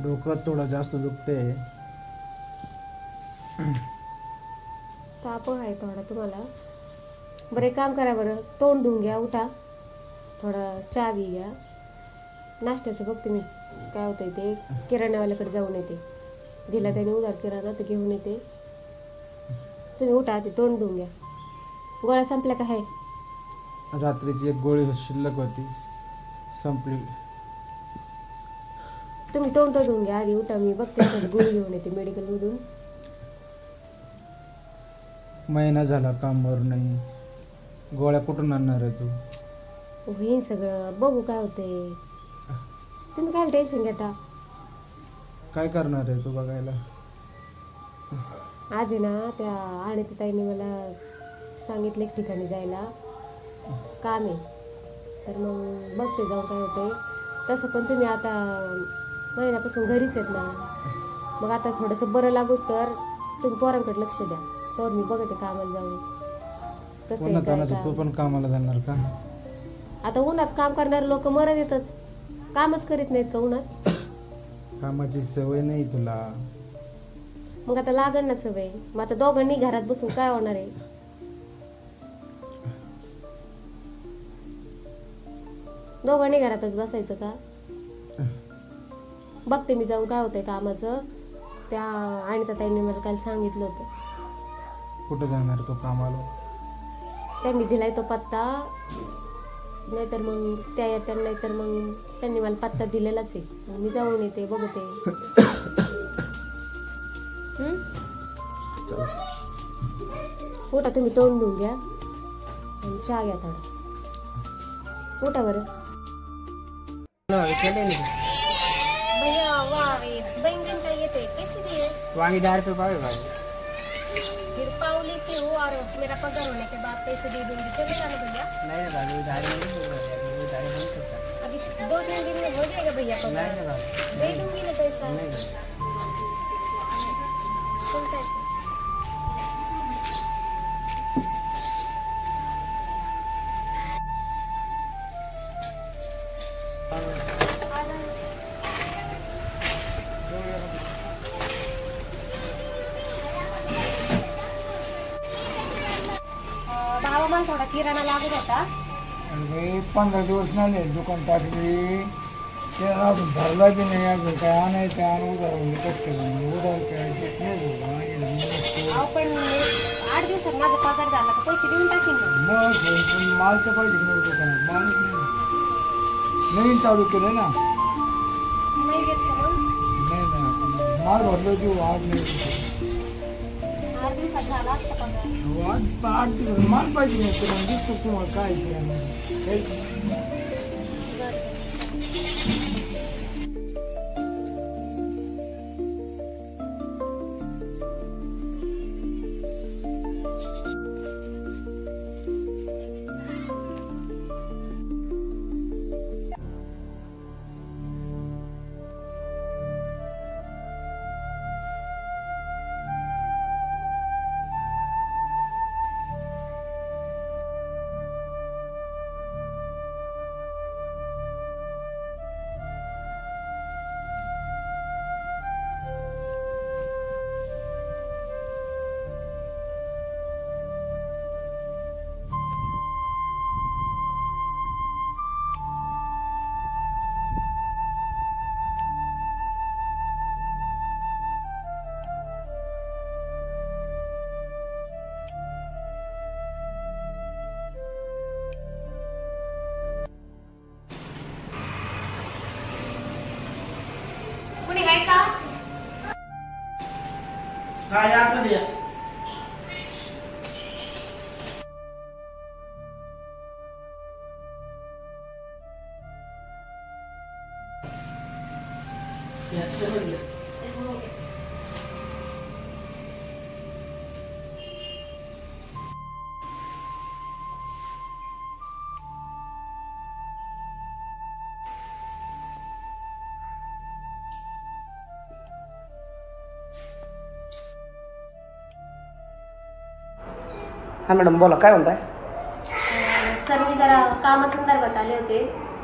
डोकं थोडं जास्त दुखते. ताप आहे थोडा तुम्हाला. बरं एक काम करा, बरं तोंड धुवून घ्या, उठा, थोडा चहा बी घ्या. नाश्त्याचं बघते मी काय होतंय ते. किराण्यावाल्याकडे जाऊन येते, दिला त्याने उधार किराणा तर घेऊन येते. तुम्ही उठा आधी, तोंड धुवून घ्या. गोळ्या संपल्या का? आहे रात्रीची एक गोळी शिल्लक होती, संपली. तुम्ही तोंड तर धुवून घ्या आधी, उठा. मी बघते गोळी घेऊन येते मेडिकलमधून. महिना झाला कामावर नाही, गोळ्या कुठून आणणार आहे तू? होईन सगळं, बघू काय होतंय. तुम्ही काय टेन्शन घेता? काय करणार आहे तू बघायला? आज आहे ना, त्या आणि ताईने मला सांगितलं एक ठिकाणी जायला, काम आहे. तर मग बघते जाऊन काय होतंय. तसं पण तुम्ही आता महिन्यापासून घरीच आहेत ना, मग आता थोडंसं बरं लागूच तर तुम्ही पोरांकडे लक्ष द्या. तर मी बघते कामाला जाऊन कसं आहे काय तू काम. पण कामाला जाणार का? आता उन्हात काम करणारे लोक मरत येतच, कामच करीत नाहीत का उन्हात? कामाची सवय नाही तुला. मग आता लागण ना सवय. मग आता दोघांनी घरात बसून काय होणार आहे? दोघांनी घरातच बसायचं का? बघते मी जाऊन काय होतंय कामाचं. त्या आणि त्या ताईने मला काल सांगितलं होतं. कुठं जाणार तू कामाला? त्यांनी दिलाय तो पत्ता, नाहीतर मग त्या येत्या, नाहीतर मग त्यांनी मला पत्ता दिलेलाच आहे. मी जाऊन येते, बघते. उठा, तुम्ही तोंड धुवून घ्या आणि चहा घ्या थोडा. उठा बरं. भैया बैंगन चाहिए थे, कैसे दिए? वांगी 10 रुपये पाव है भाई। फिर पाव लेती हूँ और मेरा पगार होने के बाद पैसे दे दूंगी, चलेगा ना भैया? नहीं रे भाई, उधारी नहीं दे रहा है, उधारी नहीं करता। अभी 2-3 दिन में हो जाएगा भैया पगार। नहीं रे भाई, दे दूंगी ना पैसा। नहीं। सुनता है? भावा मला थोडा किराणा लागत होता. अरे 15 दिवस नाही दुकान टाकली, ते अजून भरला बी नाही. अजून काय आणायचं आणून उधार कसं केलं उधार काय देत नाही. अहो पण 8 दिवसात माझा पगार झाला का पैसे देऊन टाकीन ना. मग माल तर पाहिजे नाही दुकानात, माल नवीन चालू केलं ना. नाही देत का मग? नाही ना, माल भरलो देऊ आज नाही. 8 दिवसात झाला असता पगार. 8 दिवस माल पाहिजे नाही तुला, दिसतो तुम्हाला काय काही. कुणी आहे का? काय आतमध्ये या. हा मॅडम बोला, काय म्हणताय? सर मी जरा कामासंदर्भात आले होते,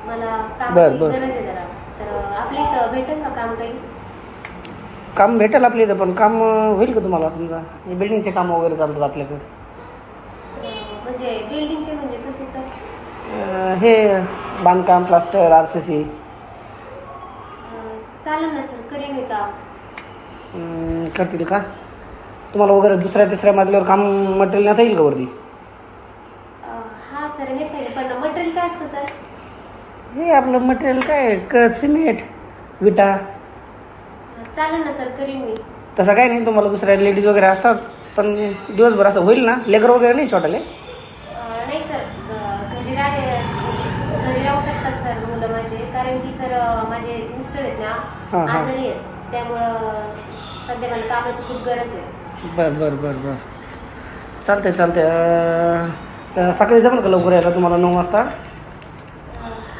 मला कामाची बरं. गरज आहे जरा. तर आपल्या इथं भेटेल का काम काही? काम भेटेल आपल्या इथं, पण काम होईल का तुम्हाला? समजा हे बिल्डिंगचे काम वगैरे चालतात आपल्याकडे. म्हणजे बिल्डिंगचे म्हणजे कसे सर? हे बांधकाम, प्लास्टर, RCC. चालेल ना सर, करेन मी काम. करतील का? तुम्हाला वगैरे दुसऱ्या तिसऱ्या मजल्यावर काम मटेरियल नेता येईल का वरती? हां सर, नेता येईल. पण मटेरियल काय असतं सर? हे आपलं मटेरियल काय सिमेंट, विटा. चालेल ना सर, करीन मी. तसं काही नाही, तुम्हाला दुसऱ्या लेडीज वगैरे असतात, पण दिवसभर असं होईल ना? लेकर वगैरे नाही छोटाले? नाही सर, घरी राहू शकतात सर मुलं माझे, कारण की सर माझे मिस्टर आहेत ना आजारी आहेत, त्यामुळं सध्या मला कामाची खूप गरज आहे. बरं चालतंय. सकाळी जमेल का लवकर यायला तुम्हाला 9 वाजता?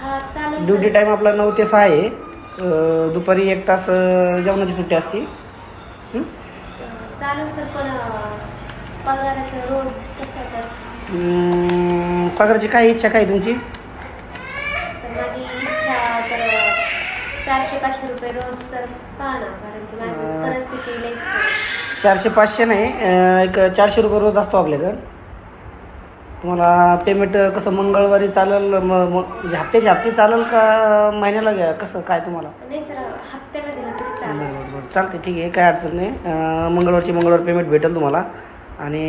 हां चालेल. ड्युटी टाईम आपला 9 ते 6 आहे. दुपारी 1 तास जेवणाची सुट्टी असते. चालेल सर, पण पगाराचं रोज कसं सर? पगाराची काय इच्छा काय तुमची? सर माझी इच्छा तर 400-500 रुपये रोज सर पहा ना, कारण की माझी परिस्थिती लई सर. 400-500 नाही, एक 400 रुपये रोज असतो आपल्याकडं. तुम्हाला पेमेंट कसं मंगळवारी चालेल, म्हणजे हप्ते चालेल का महिन्याला घ्या, कसं काय तुम्हाला? नाही सर, हप्त्याला दिलं तरी चालेल. बरं चालते, ठीक आहे, काय अडचण नाही. मंगळवार पेमेंट भेटेल तुम्हाला, आणि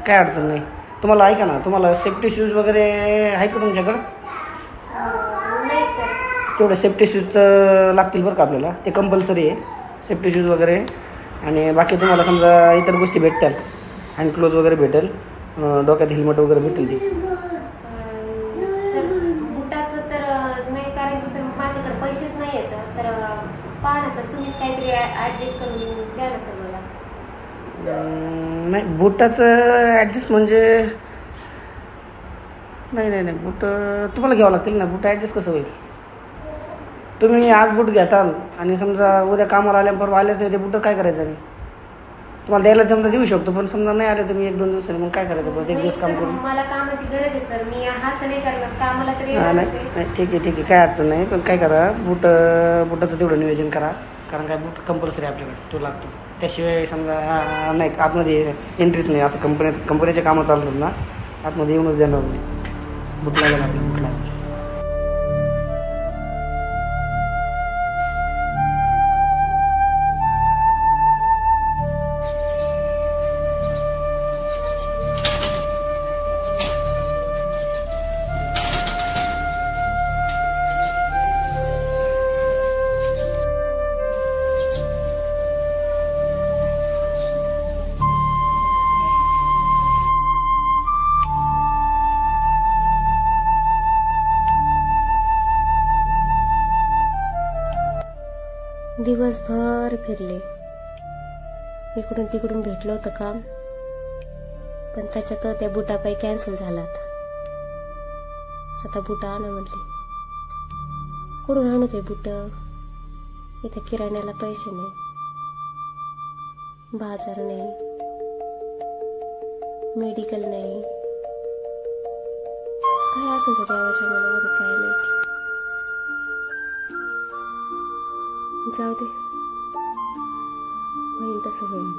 काय अडचण नाही. तुम्हाला ऐका ना, तुम्हाला सेफ्टी शूज वगैरे आहे का तुमच्याकडं? नाही सर. तेवढे सेफ्टी शूजचं लागतील बरं का आपल्याला, ते कंपल्सरी आहे सेफ्टी शूज वगैरे. आणि बाकी तुम्हाला समजा इतर गोष्टी भेटतात, हँड ग्लोव्ज वगैरे भेटेल, डोक्यात हेल्मेट वगैरे भेटेल ती. सर बुटाचं तर नाही, कारण की सर माझ्याकडे पैसेच नाही आहेत. तर पहा ना सर, तुम्हीच काहीतरी ॲडजस्ट करून द्या ना सर मला. नाही, बुटाचं ॲडजस्ट म्हणजे नाही, बूट तुम्हाला घ्यावं लागतील ना. बूट ॲडजस्ट कसं होईल? तुम्ही आज बूट घेताल आणि समजा उद्या कामाला आल्या परवा आलेच नाही, ते बूट काय करायचं? आम्ही तुम्हाला द्यायला समजा देऊ शकतो, पण समजा नाही आले तुम्ही 1-2 दिवसांनी, मग काय करायचं? परत 1 दिवस काम करून. मला कामाची गरज आहे सर, मी असं नाही करणार, कामाला तरी नाही, ठीक आहे, काय अडचण नाही. पण काय करा, बुटाचं तेवढं नियोजन करा, कारण काय बूट कंपल्सरी आपल्याकडे तो लागतो. त्याशिवाय समजा नाही आतमध्ये एंट्रीच नाही. असं कंपनीचे कामं चालतात ना, आतमध्ये येऊनच देणार नाही. बूट लागेल आपल्याला, बूट लागेल. दिवसभर फिरले, इकडून तिकडून भेटलं होतं काम, पण त्याच्यात त्या बुटापायी कॅन्सल झालात. आता बुट आणा म्हटले, कुठून आणू ते बुट? इथे किराण्याला पैसे नाही, बाजार नाही, मेडिकल नाही, काय असेल तर देवाच्या मनामध्ये काय नाही. जाऊ दे, होईन तसं होईन.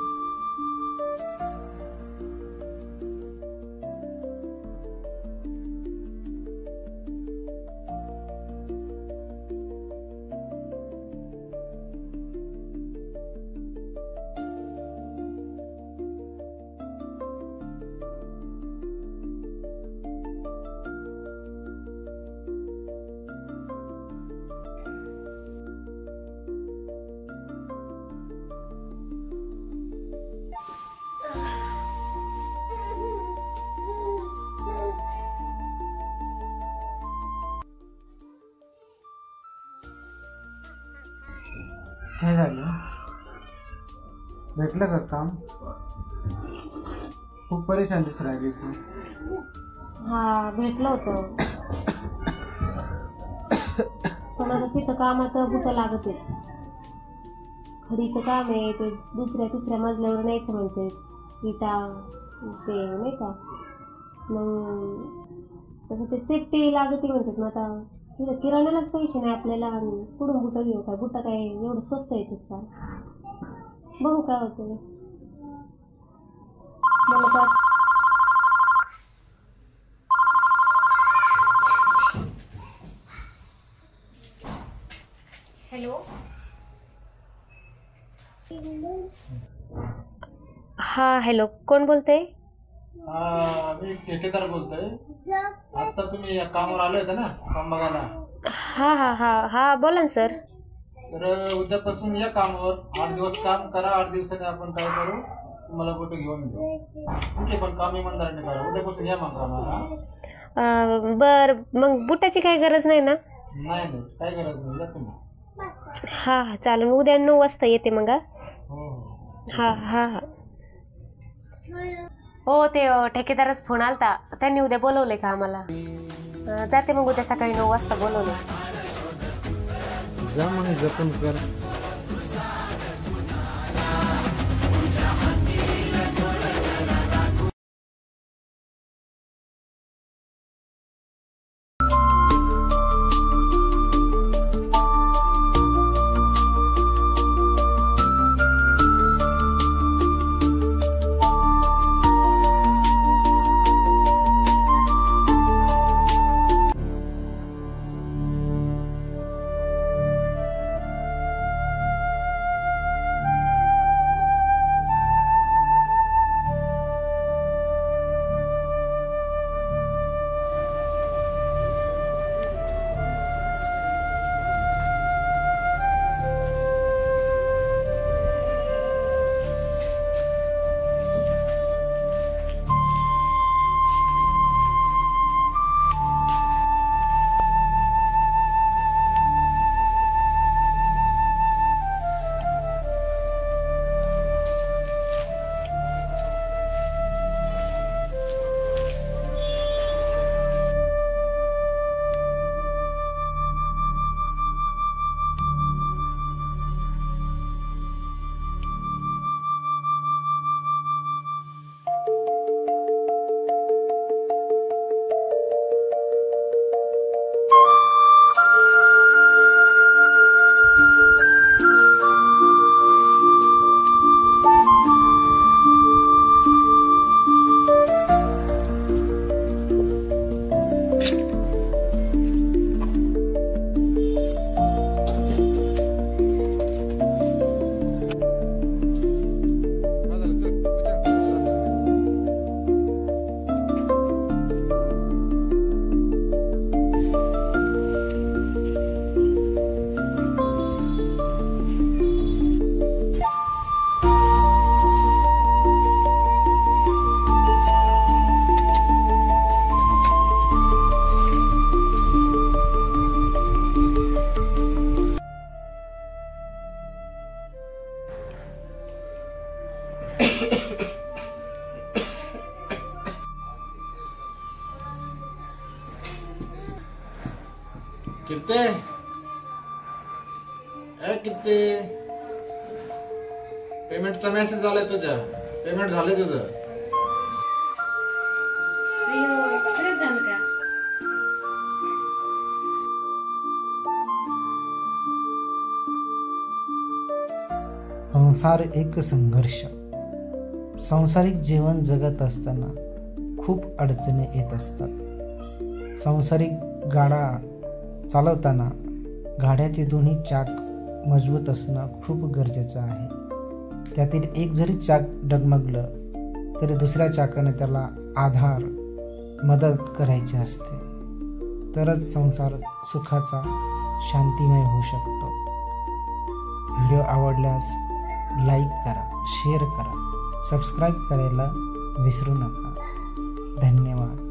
काय झालं? भेटलं का काम? खूप परेशान दिसू राहिली तू. हा, भेटलं होतं, पण आता तिथं कामात बुट लागत आहेत. खडीचं काम आहे, ते दुसऱ्या तिसऱ्या मजल्यावर न्यायचं म्हणते, इटा ते नाही का, मग तसं ते सेफ्टी लागते म्हणतात. मग आता तिथं किराण्यालाच पैसे नाही आपल्याला, आणि कुठून बुटं घेऊ का? बुटं काय एवढं स्वस्त येतात का? बघू काय होतं. मला तर हॅलो, हा हॅलो, कोण बोलते? मी ठेकेदार बोलतोय. आता तुम्ही या कामावर आले होते ना काम बघायला, हा हा हा हा बोला ना सर. तर उद्यापासून या कामावर 8 दिवस काम करा. 8 दिवसांनी आपण काय करू, तुम्हाला कुठे घेऊन येऊ. ठीक आहे, पण काम इमानदारीने करा. उद्यापासून या मग कामाला. बर, मग बुटाची काही गरज नाही ना? नाही नाही, काय गरज नाही, या तुम्ही. हा हा चालेल, उद्या 9 वाजता येते मग. हो हा हा हा हो, ते ठेकेदारच फोन आलता, त्यांनी उद्या बोलवले का आम्हाला. जाते मग उद्या सकाळी 9 वाजता बोलवले. जा मग, जपून कर. किती किती पेमेंटचा मेसेज आलाय तुझ्या. पेमेंट झालंय तुझं. संसार एक संघर्ष. सांसारिक जीवन जगत असताना खूप अडचणी येत असतात. सांसारिक गाडा चालवताना गाड्याचे दोन्ही चाक मजबूत असणं खूप गरजेचं आहे. त्यातील एक जरी चाक डगमगलं तरी दुसऱ्या चाकाने त्याला आधार मदत करायची असते, तरच संसार सुखाचा शांतिमय होऊ शकतो. व्हिडिओ आवडल्यास लाईक करा, शेअर करा, सबस्क्राईब करायला विसरू नका. धन्यवाद.